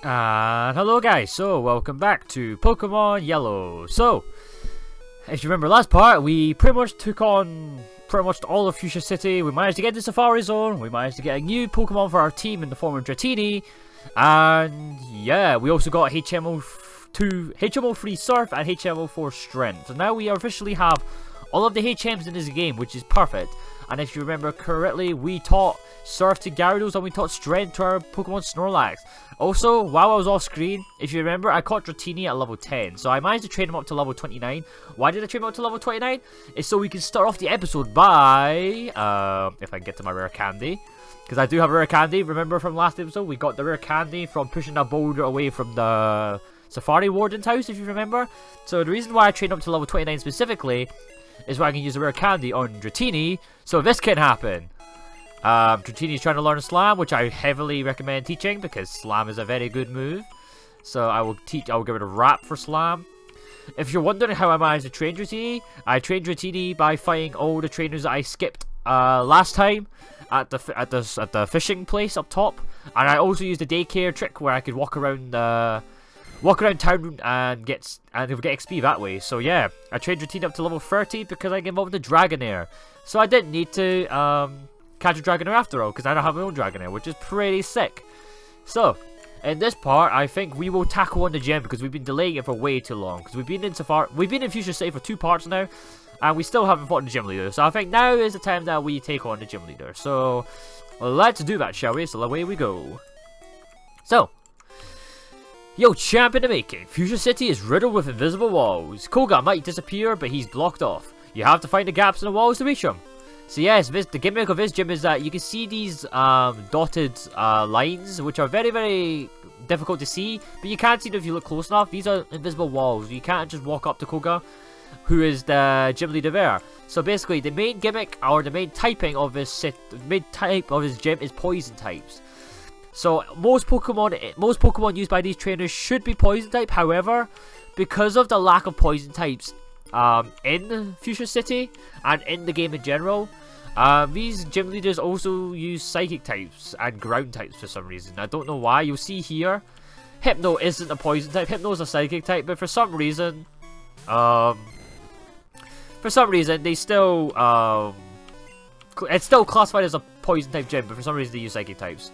And hello guys, so welcome back to Pokemon Yellow. So, if you remember last part, we pretty much took on all of Fuchsia City. We managed to get the Safari Zone, we managed to get a new Pokemon for our team in the form of Dratini. And yeah, we also got HMO3 Surf and HMO4 Strength. So now we officially have all of the HMs in this game, which is perfect. And if you remember correctly, we taught Surf to Gyarados and we taught Strength to our Pokemon Snorlax. Also, while I was off screen, if you remember, I caught Dratini at level 10. So I managed to train him up to level 29. Why did I train him up to level 29? It's so we can start off the episode by, if I can get to my rare candy. Because I do have a rare candy. Remember from last episode, we got the rare candy from pushing that boulder away from the Safari Warden's house, if you remember. So the reason why I trained up to level 29 specifically is why I can use the rare candy on Dratini, so this can happen. Dratini's trying to learn Slam, which I heavily recommend teaching because Slam is a very good move. So I will give it a wrap for Slam. If you're wondering how I managed to train Dratini, I trained Dratini by fighting all the trainers that I skipped last time at the fishing place up top, and I also used the daycare trick where I could walk around town and get XP that way. So yeah, I trained Dratini up to level 30 because I get involved with the Dragonair. So I didn't need to catch a Dragonair after all, because I don't have my own Dragonair, which is pretty sick. So, in this part, I think we will tackle on the gym because we've been delaying it for way too long. Because we've been in Fuchsia City for 2 parts now, and we still haven't fought the gym leader. So I think now is the time that we take on the gym leader. So, let's do that, shall we? So away we go. So, yo, champ in the making. Fuchsia City is riddled with invisible walls. Koga might disappear, but he's blocked off. You have to find the gaps in the walls to reach him. So yes, the gimmick of this gym is that you can see these dotted lines, which are very, very difficult to see, but you can see them if you look close enough. These are invisible walls. You can't just walk up to Koga, who is the gym leader there. So basically, the main gimmick, or the main typing of this gym is poison types. So most Pokemon used by these trainers should be poison type. However, because of the lack of poison types in Fuchsia City and in the game in general, these gym leaders also use psychic types and ground types for some reason. I don't know why. You'll see here, Hypno isn't a poison type. Hypno is a psychic type, but for some reason they still it's still classified as a poison type gym, but for some reason they use psychic types.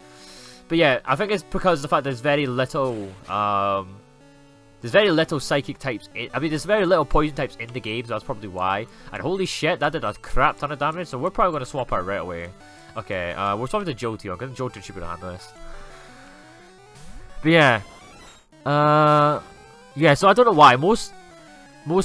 But yeah, I think it's because of the fact there's very little psychic types there's very little poison types in the game, so that's probably why. And holy shit, that did a crap ton of damage, so we're probably going to swap out right away. Okay, we're swapping to Jolteon, because Jolteon should be able to handle this. But yeah. Yeah, so I don't know why. Most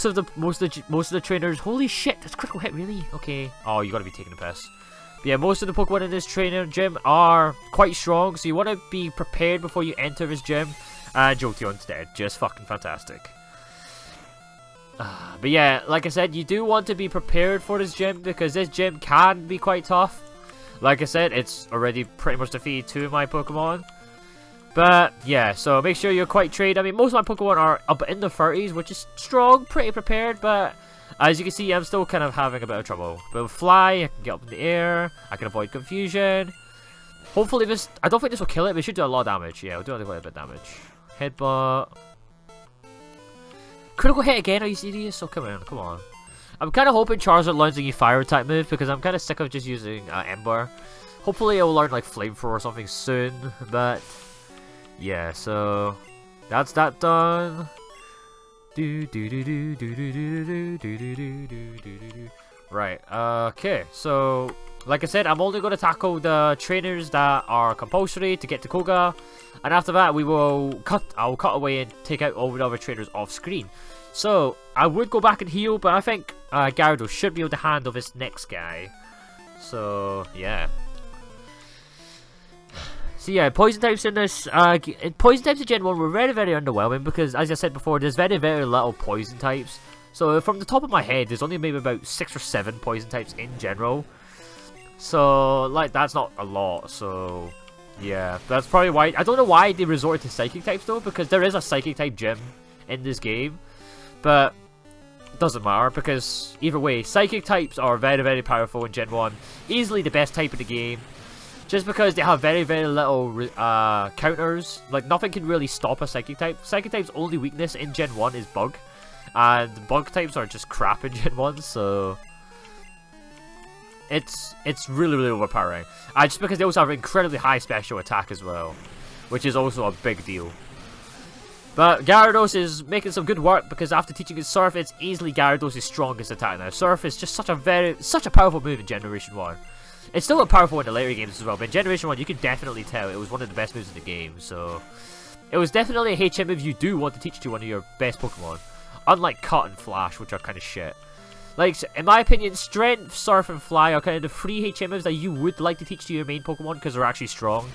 of the trainers, holy shit, that's critical hit, really? Okay. Oh, you gotta be taking a piss. But yeah, most of the Pokemon in this trainer gym are quite strong, so you want to be prepared before you enter this gym. And Jolteon's dead. Just fucking fantastic. But yeah, like I said, you do want to be prepared for this gym, because this gym can be quite tough. Like I said, it's already pretty much defeated 2 of my Pokemon. But yeah, so make sure you're quite trained. I mean, most of my Pokemon are up in the 30s, which is strong, pretty prepared, but as you can see, I'm still kind of having a bit of trouble. But with Fly, I can get up in the air, I can avoid confusion. Hopefully this, I don't think this will kill it, but it should do a lot of damage. Yeah, it'll do quite a bit of damage. Headbutt. Critical hit again, are you serious? So come on. I'm kind of hoping Charizard learns a new fire type move, because I'm kind of sick of just using Ember. Hopefully it'll learn like Flamethrower or something soon, but yeah, so that's that done. Right, okay, so like I said, I'm only going to tackle the trainers that are compulsory to get to Koga, and after that I'll cut away and take out all the other trainers off screen. So I would go back and heal, but I think Gyarados should be able to handle this next guy. So yeah. So yeah, poison types in this, poison types in Gen 1 were very, very underwhelming, because as I said before, there's very, very little poison types. So from the top of my head, there's only maybe about 6 or 7 poison types in general. So like, that's not a lot, so yeah, that's probably why. I don't know why they resorted to psychic types though, because there is a psychic type gym in this game, but it doesn't matter, because either way, psychic types are very, very powerful in Gen 1, easily the best type in the game. just because they have very, very little counters. Like, nothing can really stop a Psychic type. Psychic type's only weakness in Gen 1 is Bug. And Bug types are just crap in Gen 1, so... It's really, really overpowering. Just because they also have incredibly high special attack as well, which is also a big deal. But Gyarados is making some good work because after teaching it Surf, it's easily Gyarados' strongest attack now. Surf is just such a powerful move in Generation 1. It's still powerful in the later games as well, but in Generation 1 you can definitely tell it was one of the best moves in the game, so... It was definitely a HM move you do want to teach to one of your best Pokemon. Unlike Cut and Flash, which are kind of shit. Like, in my opinion, Strength, Surf, and Fly are kind of the 3 HM moves that you would like to teach to your main Pokemon because they're actually strong.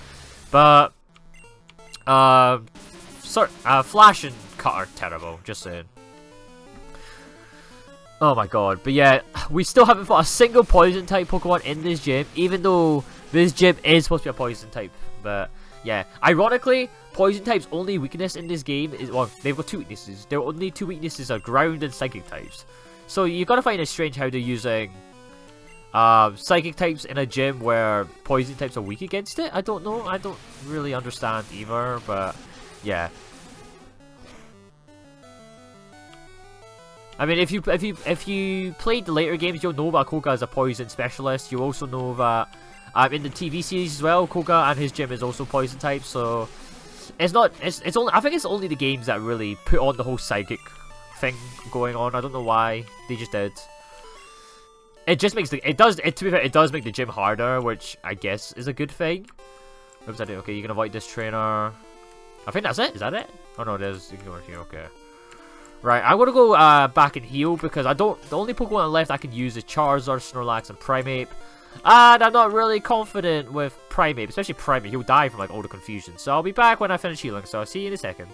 But... Flash and Cut are terrible, just saying. Oh my god, but yeah, we still haven't fought a single Poison type Pokemon in this gym, even though this gym is supposed to be a Poison type. But yeah, ironically, Poison type's only weakness in this game is, well, they've got 2 weaknesses. Their only 2 weaknesses are Ground and Psychic types. So you gotta find it strange how they're using Psychic types in a gym where Poison types are weak against it. I don't know, I don't really understand either, but yeah. I mean, if you played the later games, you'll know that Koga is a Poison specialist. You also know that in the TV series as well, Koga and his gym is also Poison type. So it's only, I think it's only the games that really put on the whole Psychic thing going on. I don't know why they just did. It just makes to be fair, it does make the gym harder, which I guess is a good thing. Oops, I did. Okay, you can avoid this trainer. I think that's it. Is that it? Oh no, it is. Ignore here. Okay. Right, I'm gonna go back and heal because the only Pokemon left I can use is Charizard, Snorlax, and Primeape. And I'm not really confident with Primeape, especially Primeape. He'll die from like all the confusion. So I'll be back when I finish healing, so I'll see you in a second.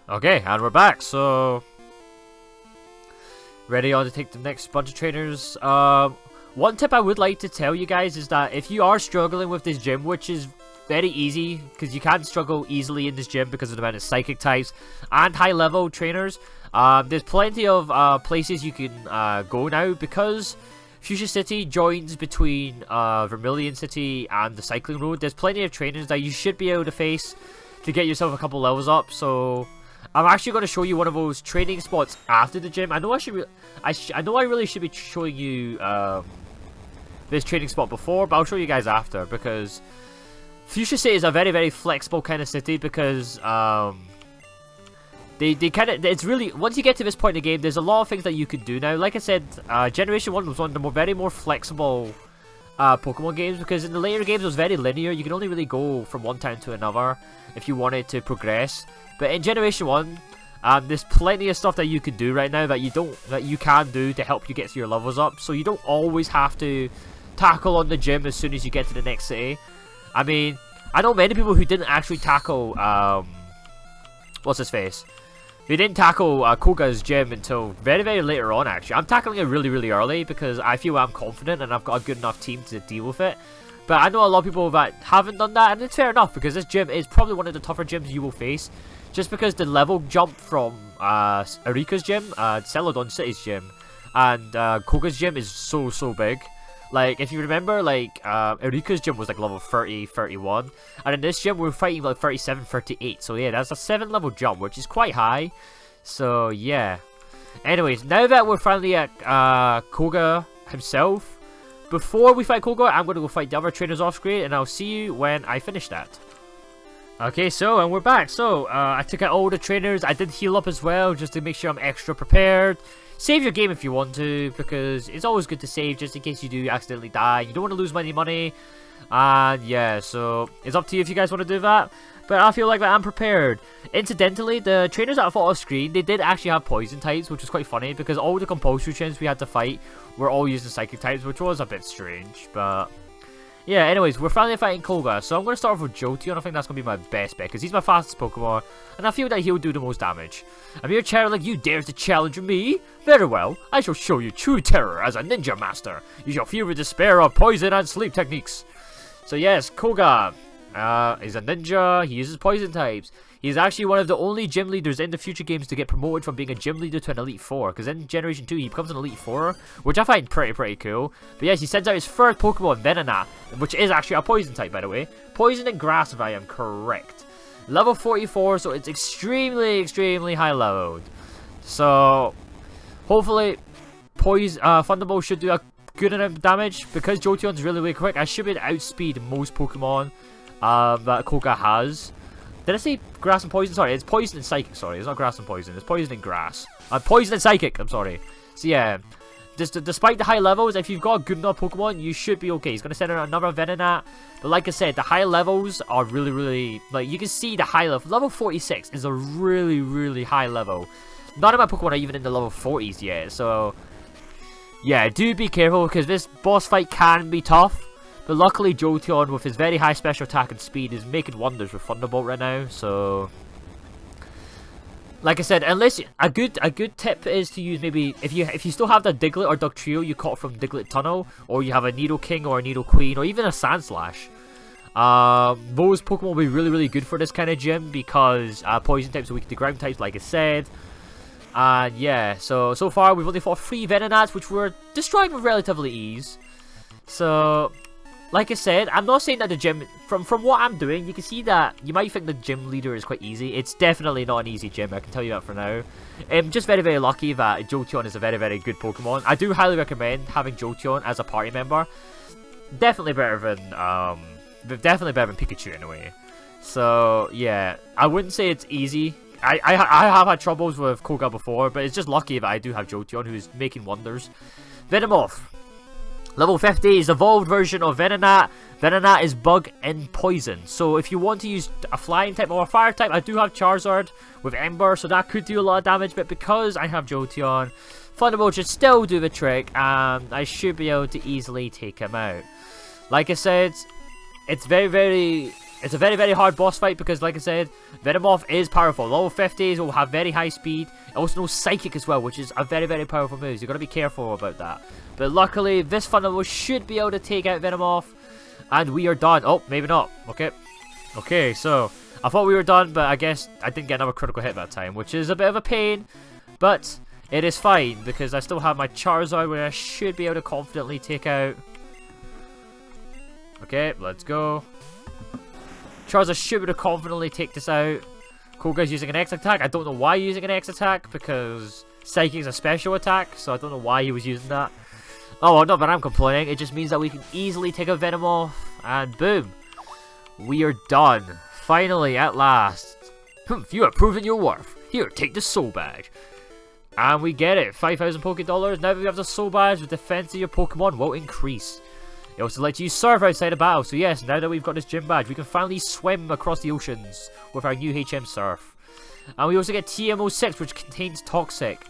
Okay, and we're back, so... Ready on to take the next bunch of trainers. One tip I would like to tell you guys is that if you are struggling with this gym, which is very easy, because you can struggle easily in this gym because of the amount of Psychic types and high level trainers. There's plenty of places you can go now because Fuchsia City joins between Vermilion City and the Cycling Road. There's plenty of trainers that you should be able to face to get yourself a couple levels up. So I'm actually going to show you one of those training spots after the gym. I know I really should be showing you this training spot before, but I'll show you guys after because Fuchsia City is a very, very flexible kind of city because they kind of, it's really, once you get to this point in the game, there's a lot of things that you can do now. Like I said, Generation 1 was one of the very more flexible Pokemon games because in the later games it was very linear. You can only really go from one town to another if you wanted to progress. But in Generation 1, there's plenty of stuff that you can do right now that you can do to help you get your levels up. So you don't always have to tackle on the gym as soon as you get to the next city. I mean, I know many people who didn't actually tackle, what's his face? They didn't tackle Koga's gym until very, very later on, actually. I'm tackling it really, really early because I feel I'm confident and I've got a good enough team to deal with it. But I know a lot of people that haven't done that, and it's fair enough because this gym is probably one of the tougher gyms you will face. Just because the level jump from Erika's gym, Celadon City's gym, and Koga's gym is so, so big. Like, if you remember, like, Erika's gym was like level 30, 31. And in this gym, we're fighting like 37, 38. So yeah, that's a 7 level jump, which is quite high. So yeah. Anyways, now that we're finally at Koga himself, before we fight Koga, I'm going to go fight the other trainers off screen. And I'll see you when I finish that. Okay, so, and we're back. So, I took out all the trainers. I did heal up as well, just to make sure I'm extra prepared. Save your game if you want to, because it's always good to save just in case you do accidentally die. You don't want to lose any money. And yeah, so it's up to you if you guys want to do that. But I feel like that I'm prepared. Incidentally, the trainers that I fought off screen, they did actually have poison types, which was quite funny because all the compulsory trainers we had to fight were all using psychic types, which was a bit strange. But yeah, anyways, we're finally fighting Koga. So I'm going to start off with Jolteon, and I think that's going to be my best bet because he's my fastest Pokemon, and I feel that he'll do the most damage. I'm here, Charlie, you dare to challenge me? Very well, I shall show you true terror as a ninja master. You shall feel the despair of poison and sleep techniques. So yes, Koga. He's a ninja. He uses poison types. He's actually one of the only gym leaders in the future games to get promoted from being a gym leader to an Elite 4. Because in Generation 2, he becomes an Elite 4, which I find pretty cool. But yes, he sends out his third Pokemon, Venonat, which is actually a poison type, by the way. Poison and grass, if I am correct. Level 44, so it's extremely high leveled. So, hopefully, Thunderbolt should do a good enough damage. Because Jolteon's really quick, I should be able to outspeed most Pokemon that Koga has. Did I say grass and poison? Sorry, it's poison and psychic. Sorry, it's not grass and poison. It's poison and grass. Poison and psychic. I'm sorry. So yeah, despite the high levels, if you've got a good enough Pokemon, you should be okay. He's gonna send out another Venonat. But like I said, the high levels are really like you can see the high level. Level 46 is a really high level. None of my Pokemon are even in the level 40s yet. So yeah, do be careful because this boss fight can be tough. But luckily, Jolteon, with his very high special attack and speed, is making wonders with Thunderbolt right now. So, like I said, unless a good tip is to use maybe if you still have the Diglett or Dugtrio you caught from Diglett Tunnel, or you have a Needle King or a Needle Queen, or even a Sandslash. Those Pokemon will be really good for this kind of gym because poison types are weak to ground types, like I said. And yeah, so far we've only fought 3 Venonats, which we're destroying with relatively ease. So, like I said, I'm not saying that the gym, from what I'm doing, you can see that you might think the gym leader is quite easy. It's definitely not an easy gym, I can tell you that for now. I'm just very lucky that Jolteon is a very good Pokemon. I do highly recommend having Jolteon as a party member. Definitely better than Pikachu in a way. So, yeah, I wouldn't say it's easy. I have had troubles with Koga before, but it's just lucky that I do have Jolteon, who's making wonders. Venomoth. Level 50 is evolved version of Venonat. Venonat is bug and poison. So if you want to use a flying type or a fire type, I do have Charizard with Ember, so that could do a lot of damage. But because I have Jolteon, Thunderbolt should still do the trick, and I should be able to easily take him out. Like I said, it's a very hard boss fight because, like I said, Venomoth is powerful. Level 50s will have very high speed. It also knows Psychic as well, which is a very powerful move. So you've got to be careful about that. But luckily, this Thunderbolt should be able to take out Venomoth. And we are done. Oh, maybe not. Okay, so I thought we were done, but I guess I didn't get another critical hit that time, which is a bit of a pain. But it is fine because I still have my Charizard, where I should be able to confidently take out. Okay, let's go. Charizard should be able to confidently take this out. Koga's using an X attack. I don't know why he's using an X attack because Psychic is a special attack, so I don't know why he was using that. Oh, well, not that I'm complaining. It just means that we can easily take a Venomoth, and boom, we are done. Finally, at last. You have proven your worth. Here, take the Soul Badge. And we get it. 5,000 Poké-Dollars. Now that we have the Soul Badge, the defense of your Pokemon will increase. It also lets you surf outside of battle. So yes, now that we've got this gym badge, we can finally swim across the oceans with our new HM Surf. And we also get TMO6, which contains Toxic.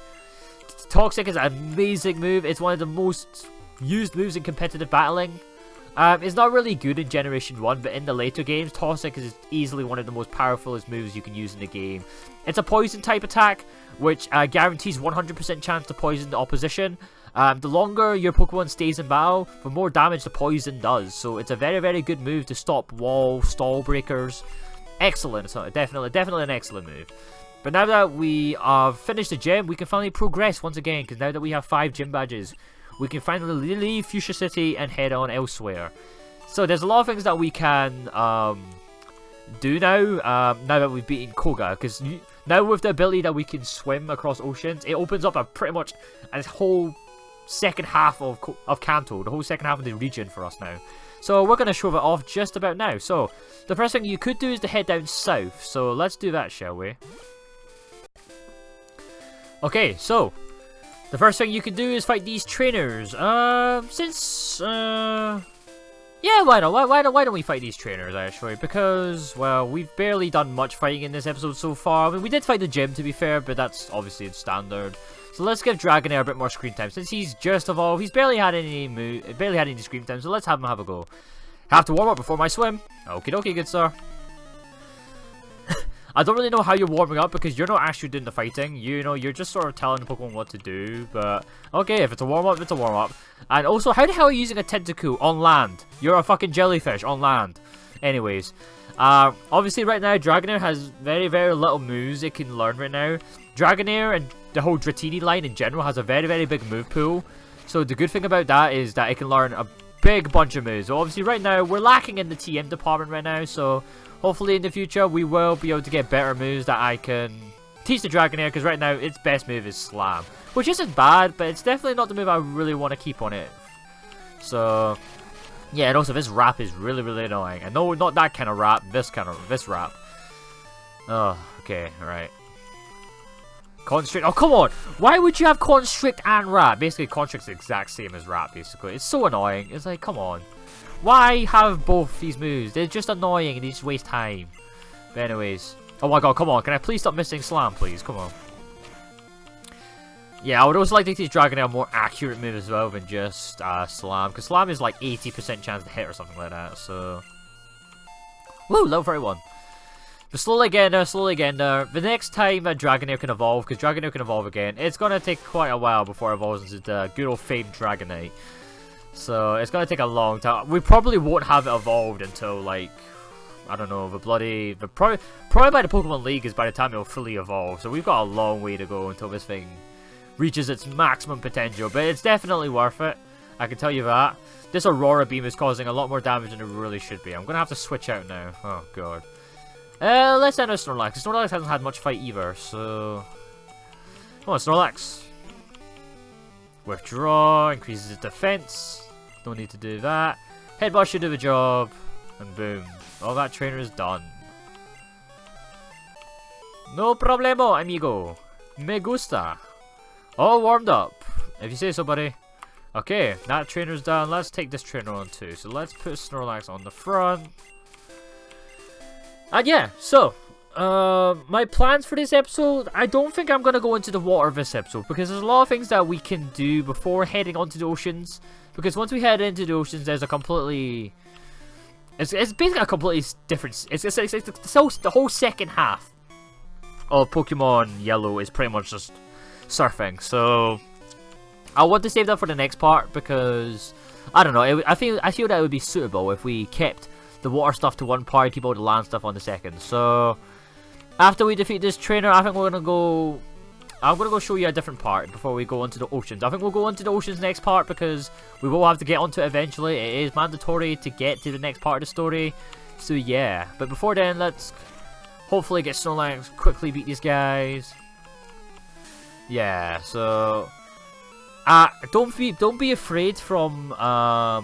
Toxic is an amazing move. It's one of the most used moves in competitive battling. It's not really good in Generation 1, but in the later games, Toxic is easily one of the most powerful moves you can use in the game. It's a poison type attack, which guarantees 100% chance to poison the opposition. The longer your Pokemon stays in battle, the more damage the poison does. So it's a very good move to stop wall stall breakers. Excellent. So definitely an excellent move. But now that we have finished the gym, we can finally progress once again. Because now that we have 5 gym badges, we can finally leave Fuchsia City and head on elsewhere. So there's a lot of things that we can do now. Now that we've beaten Koga, because now with the ability that we can swim across oceans, it opens up a pretty much a whole second half of Kanto, the whole second half of the region for us now. So we're going to show it off just about now. So the first thing you could do is to head down south. So let's do that, shall we? Okay, so the first thing you can do is fight these trainers. Yeah, why not? Why don't we fight these trainers, actually? Because, well, we've barely done much fighting in this episode so far. I mean, we did fight the gym, to be fair, but that's obviously standard. So let's give Dragonair a bit more screen time. Since he's just evolved, he's barely had any screen time, so let's have him have a go. Have to warm up before my swim. Okie dokie, good sir. I don't really know how you're warming up because you're not actually doing the fighting. You know, you're just sort of telling the Pokemon what to do. But okay, if it's a warm up, it's a warm up. And also, how the hell are you using a Tentacool on land? You're a fucking jellyfish on land. Anyways, obviously right now Dragonair has very little moves it can learn right now. Dragonair and the whole Dratini line in general has a very big move pool. So the good thing about that is that it can learn a big bunch of moves. So obviously right now we're lacking in the TM department right now, so hopefully in the future we will be able to get better moves that I can teach the Dragonair, because right now its best move is Slam, which isn't bad, but it's definitely not the move I really want to keep on it. So yeah, and also this rap is really annoying. And no, not that kind of rap, this rap. Oh, okay, alright. Constrict. Oh, come on! Why would you have Constrict and Rap? Basically, Constrict's the exact same as Rap, basically. It's so annoying. It's like, come on. Why have both these moves? They're just annoying and they just waste time. But anyways. Oh my god, come on. Can I please stop missing Slam, please? Come on. Yeah, I would also like to teach Dragonair a more accurate move as well than just Slam. Because Slam is like 80% chance to hit or something like that, so... Woo, level 31. But slowly getting there. The next time that Dragonair can evolve, because Dragonair can evolve again, it's going to take quite a while before it evolves into the good old famed Dragonite. So, it's going to take a long time. We probably won't have it evolved until, like, I don't know, probably by the Pokemon League is by the time it'll fully evolve. So, we've got a long way to go until this thing reaches its maximum potential. But it's definitely worth it. I can tell you that. This Aurora Beam is causing a lot more damage than it really should be. I'm going to have to switch out now. Oh, God. Let's enter Snorlax. Snorlax hasn't had much fight either, so... Come on, Snorlax. Withdraw, increases its defense. Don't need to do that. Headbutt should do the job. And boom. All that trainer is done. No problemo, amigo. Me gusta. All warmed up. If you say so, buddy. Okay, that trainer's done. Let's take this trainer on too. So let's put Snorlax on the front. And yeah, so, my plans for this episode, I don't think I'm going to go into the water this episode, because there's a lot of things that we can do before heading onto the oceans, because once we head into the oceans, there's a completely, it's basically a completely different, it's the whole second half of Pokemon Yellow is pretty much just surfing, so, I want to save that for the next part, because, I don't know, I feel that it would be suitable if we kept the water stuff to one part, keep all the land stuff on the second. So after we defeat this trainer, I think I'm gonna go show you a different part before we go into the oceans. I think we'll go into the oceans next part because we will have to get onto it eventually. It is mandatory to get to the next part of the story. So yeah, but before then, let's hopefully get Snorlax, quickly beat these guys. Yeah, so don't be afraid from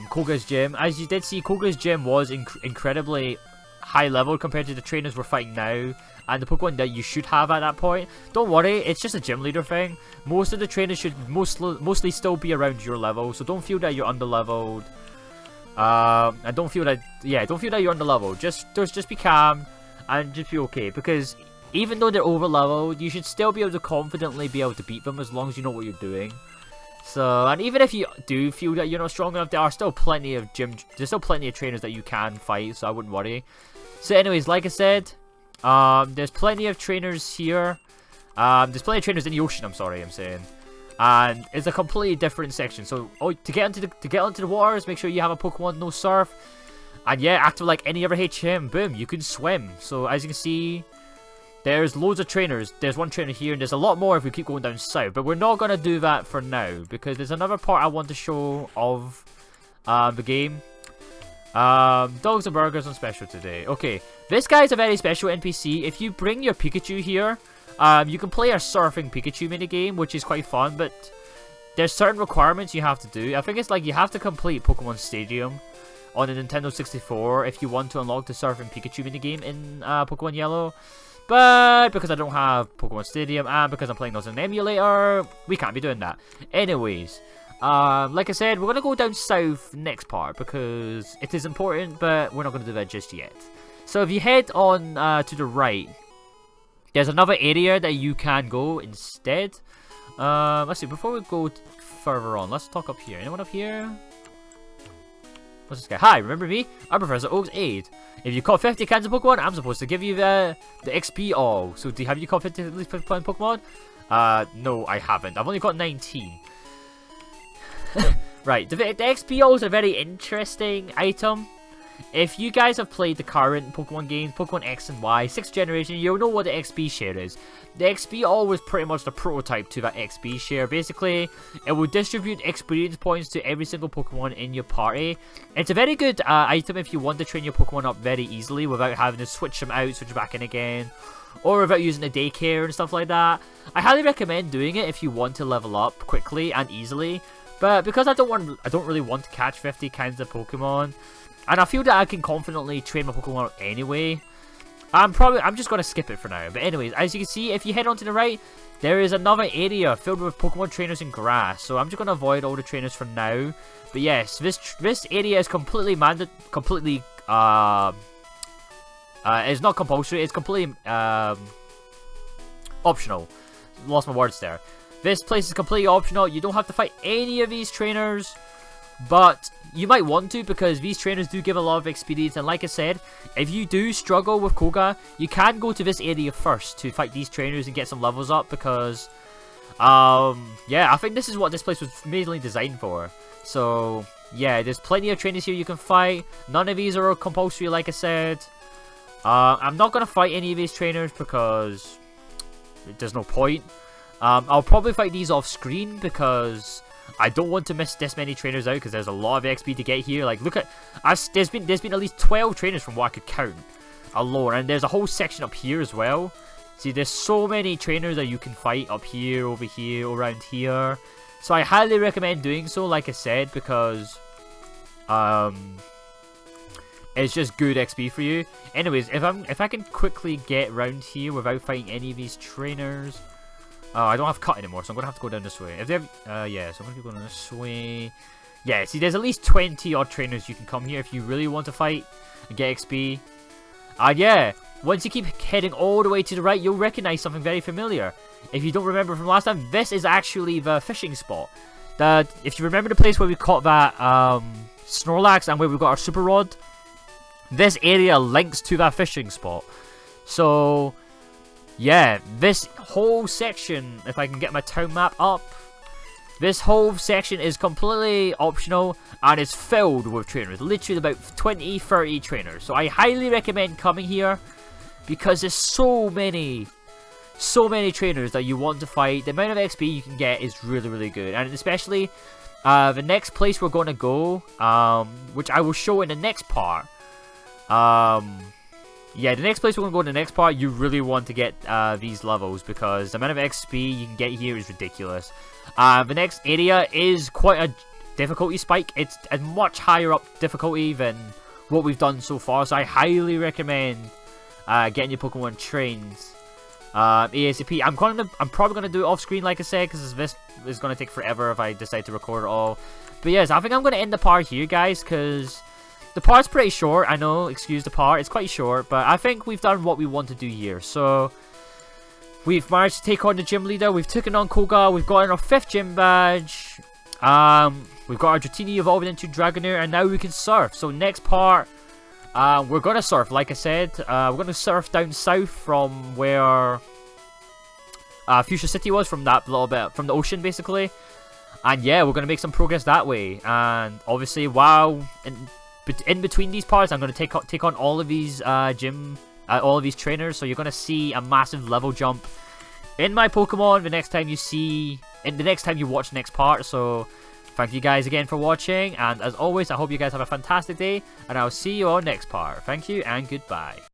Koga's gym. As you did see, Koga's gym was incredibly high level compared to the trainers we're fighting now and the Pokemon that you should have at that point. Don't worry, it's just a gym leader thing. Most of the trainers should mostly still be around your level, so don't feel that you're underleveled. And don't feel that you're underleveled. Just be calm and just be okay, because even though they're overleveled, you should still be able to confidently be able to beat them as long as you know what you're doing. So, and even if you do feel that you're not strong enough, there are still plenty of there's still plenty of trainers that you can fight, so I wouldn't worry. So anyways, like I said, there's plenty of trainers here. There's plenty of trainers in the ocean, I'm saying. And it's a completely different section. So, to get onto the waters, make sure you have a Pokemon no surf. And yeah, active like any other HM, boom, you can swim. So, as you can see, there's loads of trainers. There's one trainer here, and there's a lot more if we keep going down south. But we're not going to do that for now, because there's another part I want to show of the game. Dogs and burgers on special today. Okay, this guy's a very special NPC. If you bring your Pikachu here, you can play a surfing Pikachu minigame, which is quite fun, but there's certain requirements you have to do. I think it's like you have to complete Pokemon Stadium on the Nintendo 64 if you want to unlock the surfing Pikachu minigame in Pokemon Yellow. But because I don't have Pokemon Stadium and because I'm playing those in an emulator, we can't be doing that. Anyways, like I said, we're going to go down south next part because it is important, but we're not going to do that just yet. So if you head on to the right, there's another area that you can go instead. Let's see, before we go further on, let's talk up here. Anyone up here? What's this guy? Hi, remember me? I'm Professor Oak's aide. If you caught 50 kinds of Pokemon, I'm supposed to give you the XP all. So have you caught 50 at least 50 Pokemon? No, I haven't. I've only got 19. Right, the XP all is a very interesting item. If you guys have played the current Pokemon games, Pokemon X and Y, 6th generation, you'll know what the XP share is. The XP all was pretty much the prototype to that XP share. Basically, it will distribute experience points to every single Pokemon in your party. It's a very good item if you want to train your Pokemon up very easily without having to switch them out, switch back in again, or without using a daycare and stuff like that. I highly recommend doing it if you want to level up quickly and easily. But because I don't really want to catch 50 kinds of Pokemon, and I feel that I can confidently train my Pokemon up anyway, I'm just gonna skip it for now. But anyways, as you can see, if you head on to the right, there is another area filled with Pokemon trainers and grass. So I'm just gonna avoid all the trainers for now. But yes, this area is completely it's not compulsory. It's completely optional. Lost my words there. This place is completely optional. You don't have to fight any of these trainers, but you might want to because these trainers do give a lot of experience. And like I said, if you do struggle with Koga, you can go to this area first to fight these trainers and get some levels up because, yeah, I think this is what this place was mainly designed for. So, yeah, there's plenty of trainers here you can fight. None of these are compulsory, like I said. I'm not going to fight any of these trainers because there's no point. I'll probably fight these off screen because I don't want to miss this many trainers out because there's a lot of XP to get here. Like, look at, there's been at least 12 trainers from what I could count alone, and there's a whole section up here as well. See, there's so many trainers that you can fight up here, over here, around here. So I highly recommend doing so, like I said, because it's just good XP for you. Anyways, if I can quickly get around here without fighting any of these trainers. Oh, I don't have cut anymore, so I'm going to have to go down this way. If they have, yeah, so I'm going to be going this way. Yeah, see, there's at least 20 odd trainers you can come here if you really want to fight and get XP. Yeah, once you keep heading all the way to the right, you'll recognize something very familiar. If you don't remember from last time, this is actually the fishing spot. If you remember the place where we caught that Snorlax and where we got our Super Rod, this area links to that fishing spot. So yeah, this whole section, if I can get my town map up, this whole section is completely optional and is filled with trainers. Literally about 20-30 trainers. So I highly recommend coming here because there's so many trainers that you want to fight. The amount of XP you can get is really, really good. And especially the next place we're going to go, which I will show in the next part. Yeah, the next place we're going to go in the next part, you really want to get these levels because the amount of XP you can get here is ridiculous. The next area is quite a difficulty spike. It's a much higher up difficulty than what we've done so far, so I highly recommend getting your Pokemon trained ASAP. I'm probably going to do it off screen, like I said, because this is going to take forever if I decide to record it all. But yes, I think I'm going to end the part here, guys, because the part's pretty short. I know, excuse the part, it's quite short, but I think we've done what we want to do here. So we've managed to take on the gym leader, we've taken on Koga, we've gotten our 5th gym badge, we've got our Dratini evolving into Dragonair, and now we can surf. So next part, we're gonna surf, like I said. We're gonna surf down south from where Fuchsia City was, from that little bit, from the ocean basically. And yeah, we're gonna make some progress that way. And obviously, in between these parts, I'm going to take on all of these all of these trainers. So you're going to see a massive level jump in my Pokemon the next time you watch the next part. So thank you guys again for watching, and as always, I hope you guys have a fantastic day, and I'll see you on next part. Thank you and goodbye.